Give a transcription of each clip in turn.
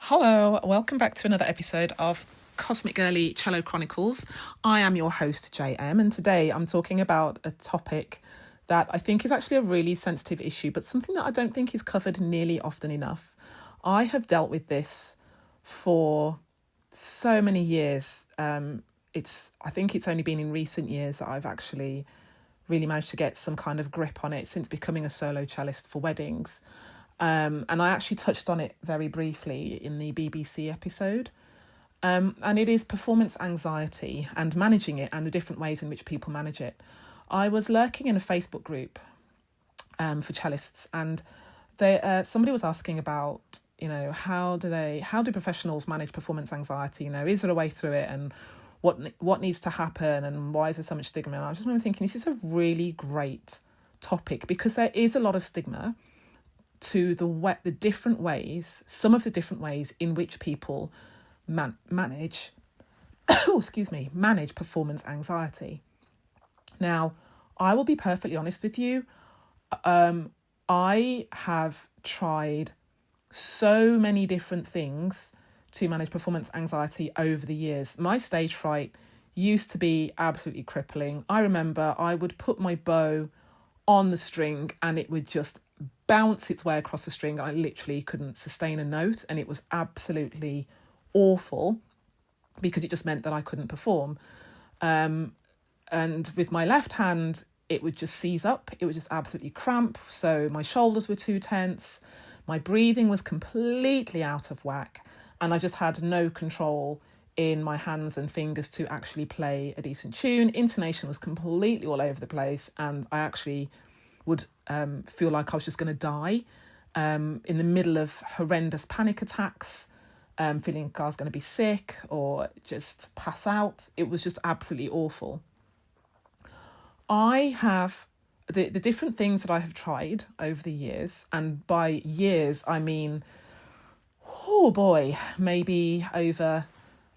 Hello, welcome back to another episode of Cosmicgirlie Cello Chronicles. I am your host, JM, and today I'm talking about a topic that I think is actually a really sensitive issue, but something that I don't think is covered nearly often enough. I have dealt with this for so many years. I think it's only been in recent years that I've actually really managed to get some kind of grip on it since becoming a solo cellist for weddings. And I actually touched on it very briefly in the BBC episode. And it is performance anxiety and managing it and the different ways in which people manage it. I was lurking in a Facebook group for cellists, and somebody was asking about, how do professionals manage performance anxiety? Is there a way through it, and what needs to happen, and why is there so much stigma? And I just remember thinking, this is a really great topic because there is a lot of stigma to the different ways, some of the different ways in which people manage performance anxiety. Now, I will be perfectly honest with you. I have tried so many different things to manage performance anxiety over the years. My stage fright used to be absolutely crippling. I remember I would put my bow on the string and it would just bounce its way across the string. I literally couldn't sustain a note, and it was absolutely awful because it just meant that I couldn't perform. And with my left hand, it would just seize up. It would just absolutely cramp. So my shoulders were too tense. My breathing was completely out of whack. And I just had no control in my hands and fingers to actually play a decent tune. Intonation was completely all over the place. And I actually would feel like I was just going to die in the middle of horrendous panic attacks, feeling like I was going to be sick or just pass out. It was just absolutely awful. I have the different things that I have tried over the years, and by years I mean, maybe over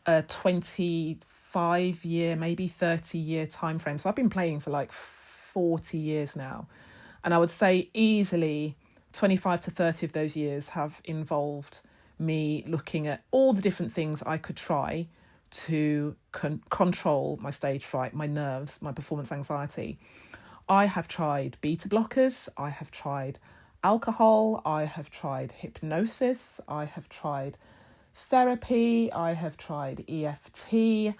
a 25-year, maybe 30-year time frame. So I've been playing for like 40 years now. And I would say easily 25 to 30 of those years have involved me looking at all the different things I could try to control my stage fright, my nerves, my performance anxiety. I have tried beta blockers. I have tried alcohol. I have tried hypnosis. I have tried therapy. I have tried EFT.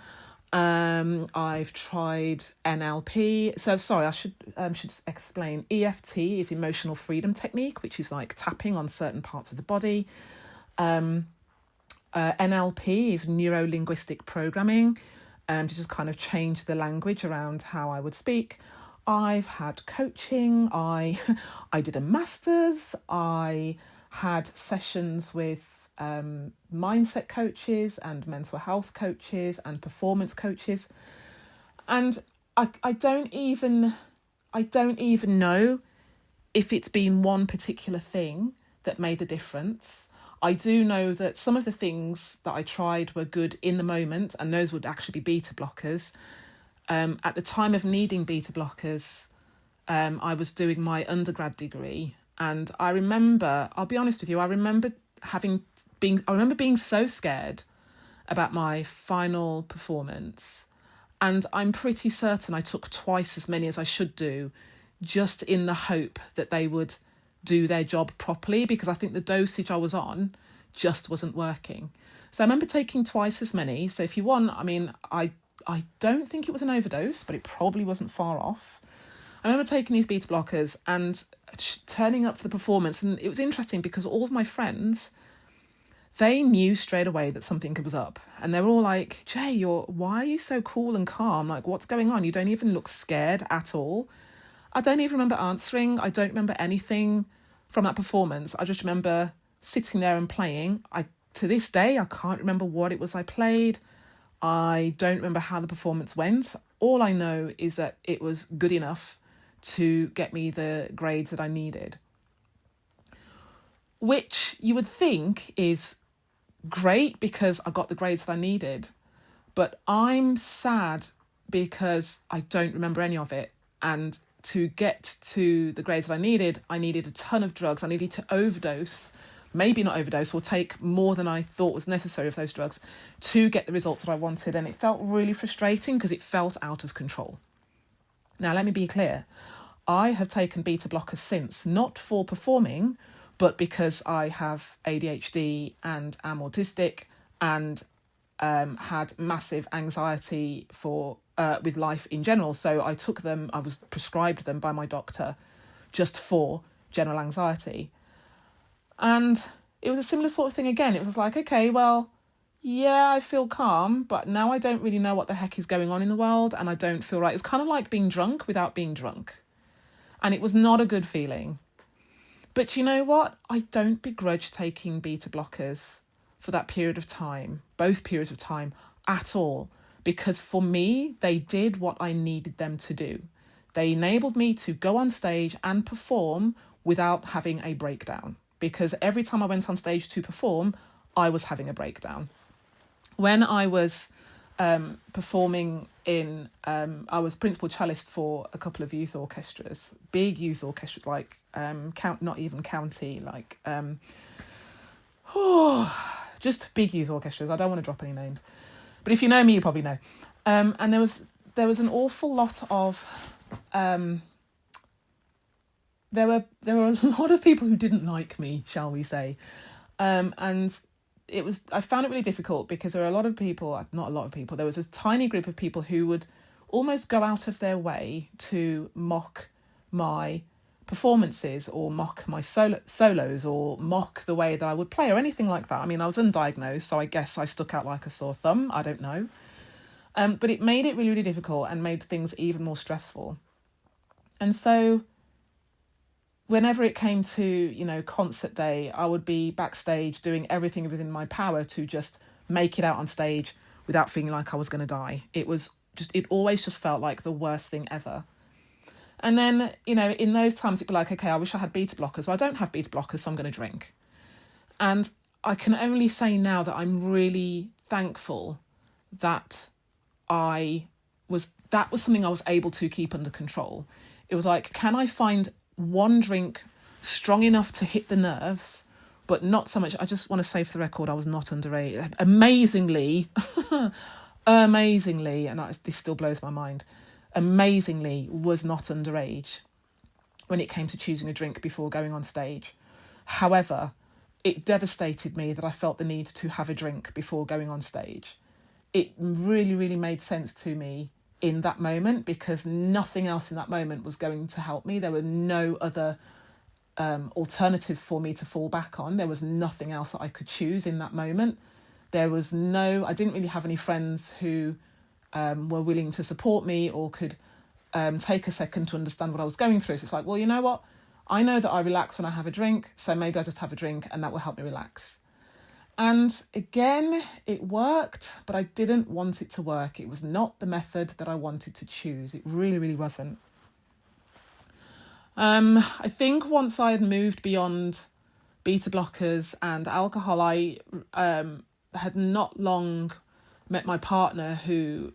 I've tried NLP. So sorry, I should explain. EFT is emotional freedom technique, which is like tapping on certain parts of the body. NLP is neuro-linguistic programming, to just kind of change the language around how I would speak. I've had coaching. I did a master's. I had sessions with mindset coaches and mental health coaches and performance coaches, and I don't even know if it's been one particular thing that made the difference. I do know that some of the things that I tried were good in the moment, and those would actually be beta blockers. At the time of needing beta blockers, I was doing my undergrad degree, and I remember, I'll be honest with you, I remember being so scared about my final performance, and I'm pretty certain I took twice as many as I should do, just in the hope that they would do their job properly, because I think the dosage I was on just wasn't working. So I remember taking twice as many. So if you want, I don't think it was an overdose, but it probably wasn't far off. I remember taking these beta blockers and turning up for the performance, and it was interesting because all of my friends, they knew straight away that something was up, and they were all like, Jay, why are you so cool and calm? Like, what's going on? You don't even look scared at all. I don't even remember answering. I don't remember anything from that performance. I just remember sitting there and playing. To this day, I can't remember what it was I played. I don't remember how the performance went. All I know is that it was good enough to get me the grades that I needed, which you would think is great because I got the grades that I needed. But I'm sad because I don't remember any of it. And to get to the grades that I needed a ton of drugs. I needed to overdose maybe not overdose, or take more than I thought was necessary of those drugs to get the results that I wanted. And it felt really frustrating because it felt out of control. Now, let me be clear. I have taken beta blockers since, not for performing, but because I have ADHD and am autistic and had massive anxiety with life in general. So I took them, I was prescribed them by my doctor just for general anxiety. And it was a similar sort of thing again. It was like, okay, well, yeah, I feel calm, but now I don't really know what the heck is going on in the world, and I don't feel right. It's kind of like being drunk without being drunk. And it was not a good feeling. But you know what? I don't begrudge taking beta blockers for that period of time, both periods of time, at all. Because for me, they did what I needed them to do. They enabled me to go on stage and perform without having a breakdown. Because every time I went on stage to perform, I was having a breakdown. When I was performing I was principal cellist for a couple of youth orchestras, big youth orchestras, like not even county, like just big youth orchestras. I don't want to drop any names, but if you know me, you probably know. And there was an awful lot of there were a lot of people who didn't like me, shall we say, and I found it really difficult because there are not a lot of people, there was a tiny group of people who would almost go out of their way to mock my performances or mock my solos or mock the way that I would play or anything like that. I mean, I was undiagnosed, so I guess I stuck out like a sore thumb. I don't know. But it made it really, really difficult and made things even more stressful. And so whenever it came to, concert day, I would be backstage doing everything within my power to just make it out on stage without feeling like I was going to die. It always just felt like the worst thing ever. And then, in those times, it'd be like, okay, I wish I had beta blockers. Well, I don't have beta blockers, so I'm going to drink. And I can only say now that I'm really thankful that that was something I was able to keep under control. It was like, can I find one drink strong enough to hit the nerves, but not so much. I just want to say for the record, I was not underage. Amazingly, and this still blows my mind, amazingly was not underage when it came to choosing a drink before going on stage. However, it devastated me that I felt the need to have a drink before going on stage. It really, really made sense to me in that moment because nothing else in that moment was going to help me. There were no other alternatives for me to fall back on. There was nothing else that I could choose in that moment. I didn't really have any friends who were willing to support me or could take a second to understand what I was going through. So it's like, well, you know what? I know that I relax when I have a drink, so maybe I just have a drink and that will help me relax. And again, it worked, but I didn't want it to work. It was not the method that I wanted to choose. It really, really wasn't. I think once I had moved beyond beta blockers and alcohol, I had not long met my partner who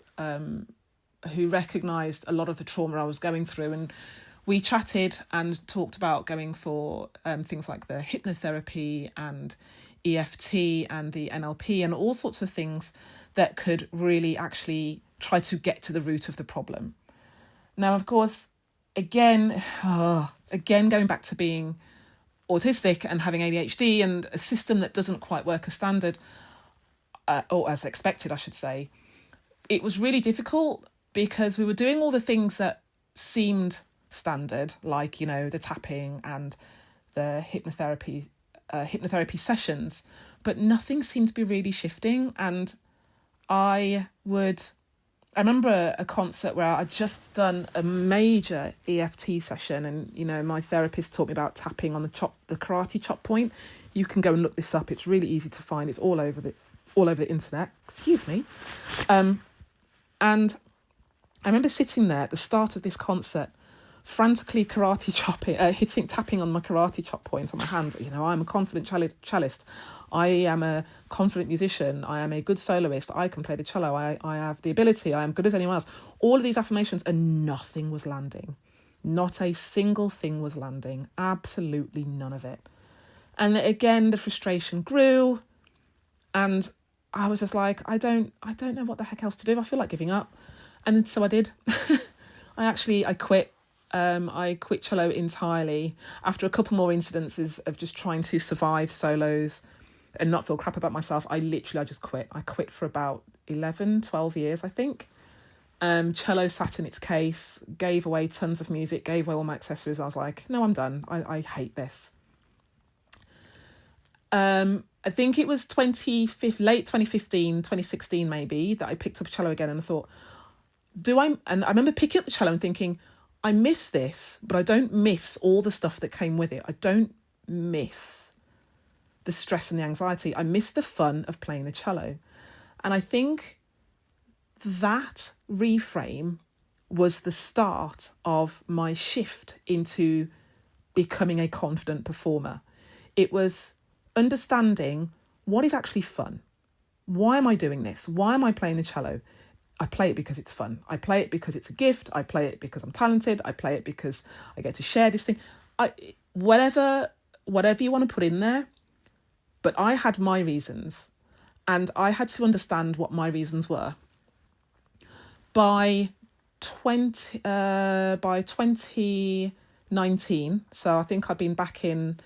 recognised a lot of the trauma I was going through. And we chatted and talked about going for things like the hypnotherapy and EFT and the NLP and all sorts of things that could really actually try to get to the root of the problem. Now, of course, again, going back to being autistic and having ADHD and a system that doesn't quite work as standard, or as expected, I should say, it was really difficult because we were doing all the things that seemed standard, like, the tapping and the hypnotherapy sessions, but nothing seemed to be really shifting. And I remember a concert where I'd just done a major EFT session, and my therapist taught me about tapping on the karate chop point. You can go and look this up. It's really easy to find. It's all over the internet. Excuse me. And I remember sitting there at the start of this concert, frantically tapping on my karate chop point on my hand. I'm a confident cellist. I am a confident musician. I am a good soloist. I can play the cello. I have the ability. I am good as anyone else. All of these affirmations, and nothing was landing. Not a single thing was landing. Absolutely none of it. And again, the frustration grew, and I was just like, I don't know what the heck else to do. I feel like giving up. And so I did. I quit. I quit cello entirely after a couple more incidences of just trying to survive solos and not feel crap about myself. I just quit. I quit for about 11, 12 years, I think. Cello sat in its case, gave away tons of music, gave away all my accessories. I was like, no, I'm done. I hate this. I think it was late 2015, 2016 maybe, that I picked up cello again, and I thought, and I remember picking up the cello and thinking, I miss this, but I don't miss all the stuff that came with it. I don't miss the stress and the anxiety. I miss the fun of playing the cello. And I think that reframe was the start of my shift into becoming a confident performer. It was understanding what is actually fun. Why am I doing this? Why am I playing the cello? I play it because it's fun. I play it because it's a gift. I play it because I'm talented. I play it because I get to share this thing. Whatever you want to put in there. But I had my reasons, and I had to understand what my reasons were. By 2019, so I think I'd been back in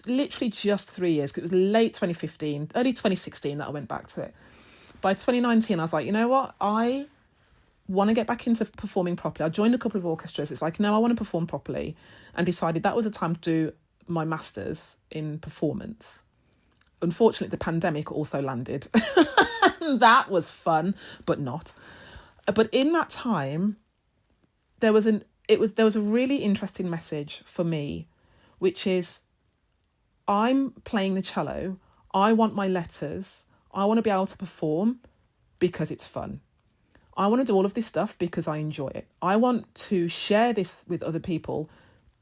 literally just 3 years, because it was late 2015, early 2016 that I went back to it. By 2019, I was like, you know what? I want to get back into performing properly. I joined a couple of orchestras. It's like, no, I want to perform properly, and decided that was a time to do my master's in performance. Unfortunately, the pandemic also landed. That was fun, but not. But in that time, there was a really interesting message for me, which is, I'm playing the cello. I want my letters. I want to be able to perform because it's fun. I want to do all of this stuff because I enjoy it. I want to share this with other people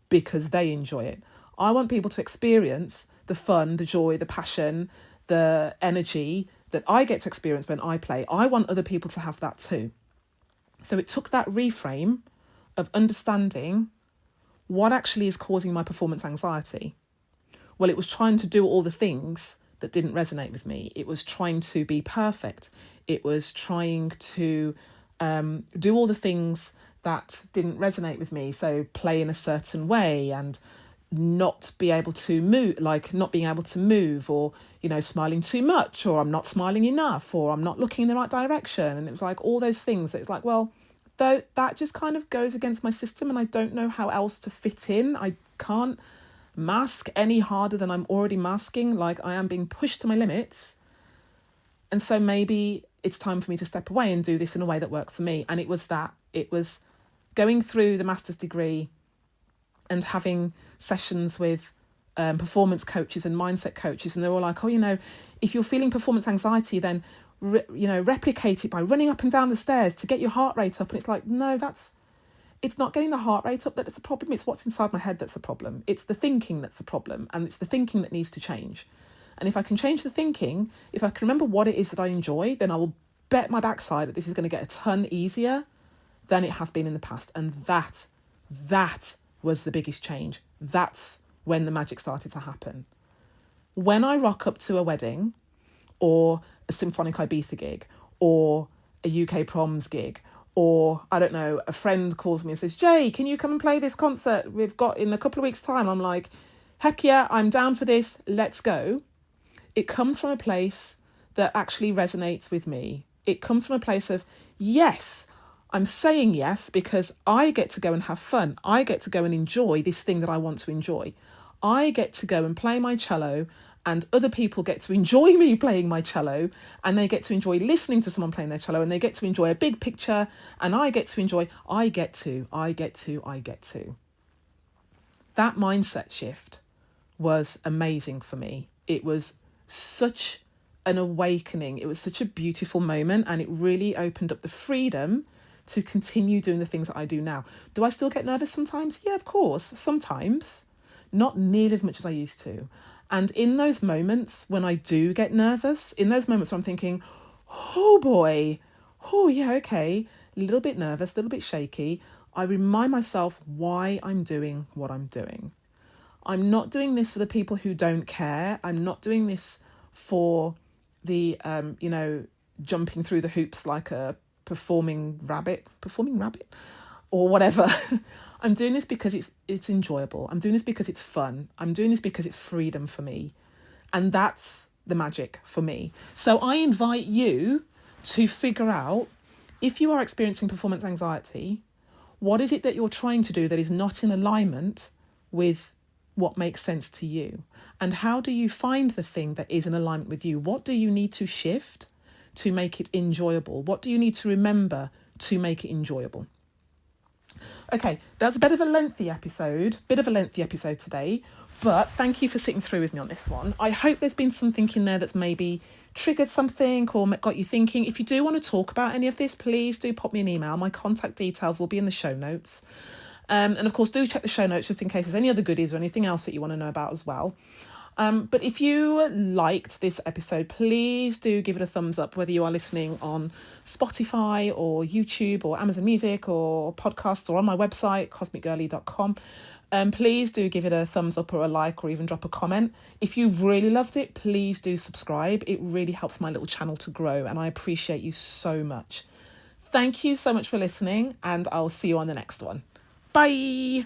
because they enjoy it. I want people to experience the fun, the joy, the passion, the energy that I get to experience when I play. I want other people to have that too. So it took that reframe of understanding what actually is causing my performance anxiety. Well, it was trying to do all the things that didn't resonate with me. It was trying to be perfect. It was trying to do all the things that didn't resonate with me. So play in a certain way and not be able to move, like not being able to move, or, smiling too much, or I'm not smiling enough, or I'm not looking in the right direction. And it was like all those things that it's like, well, though that just kind of goes against my system, and I don't know how else to fit in. I can't mask any harder than I'm already masking. Like, I am being pushed to my limits. And so maybe it's time for me to step away and do this in a way that works for me. And it was going through the master's degree and having sessions with performance coaches and mindset coaches. And they're all like, oh, if you're feeling performance anxiety, then, replicate it by running up and down the stairs to get your heart rate up. And it's like, no, it's not getting the heart rate up that's the problem. It's what's inside my head that's the problem. It's the thinking that's the problem. And it's the thinking that needs to change. And if I can change the thinking, if I can remember what it is that I enjoy, then I will bet my backside that this is going to get a ton easier than it has been in the past. And that was the biggest change. That's when the magic started to happen. When I rock up to a wedding, or a Symphonic Ibiza gig, or a UK proms gig, or, I don't know, a friend calls me and says, Jay, can you come and play this concert we've got in a couple of weeks' time? I'm like, heck yeah, I'm down for this. Let's go. It comes from a place that actually resonates with me. It comes from a place of, yes, I'm saying yes because I get to go and have fun. I get to go and enjoy this thing that I want to enjoy. I get to go and play my cello, and other people get to enjoy me playing my cello, and they get to enjoy listening to someone playing their cello, and they get to enjoy a big picture, and I get to. That mindset shift was amazing for me. It was such an awakening. It was such a beautiful moment, and it really opened up the freedom to continue doing the things that I do now. Do I still get nervous sometimes? Yeah, of course, sometimes. Not nearly as much as I used to. And in those moments when I do get nervous, in those moments where I'm thinking, oh boy, oh yeah, okay, a little bit nervous, a little bit shaky, I remind myself why I'm doing what I'm doing. I'm not doing this for the people who don't care. I'm not doing this for the, jumping through the hoops like a performing rabbit, or whatever. I'm doing this because it's enjoyable. I'm doing this because it's fun. I'm doing this because it's freedom for me. And that's the magic for me. So I invite you to figure out, if you are experiencing performance anxiety, what is it that you're trying to do that is not in alignment with what makes sense to you? And how do you find the thing that is in alignment with you? What do you need to shift to make it enjoyable? What do you need to remember to make it enjoyable? Okay, that's a bit of a lengthy episode today, but thank you for sitting through with me on this one. I hope there's been something in there that's maybe triggered something or got you thinking. If you do want to talk about any of this, please do pop me an email. My contact details will be in the show notes. And of course, do check the show notes just in case there's any other goodies or anything else that you want to know about as well. But if you liked this episode, please do give it a thumbs up, whether you are listening on Spotify or YouTube or Amazon Music or podcast or on my website, cosmicgirlie.com. Please do give it a thumbs up or a like or even drop a comment. If you really loved it, please do subscribe. It really helps my little channel to grow, and I appreciate you so much. Thank you so much for listening, and I'll see you on the next one. Bye.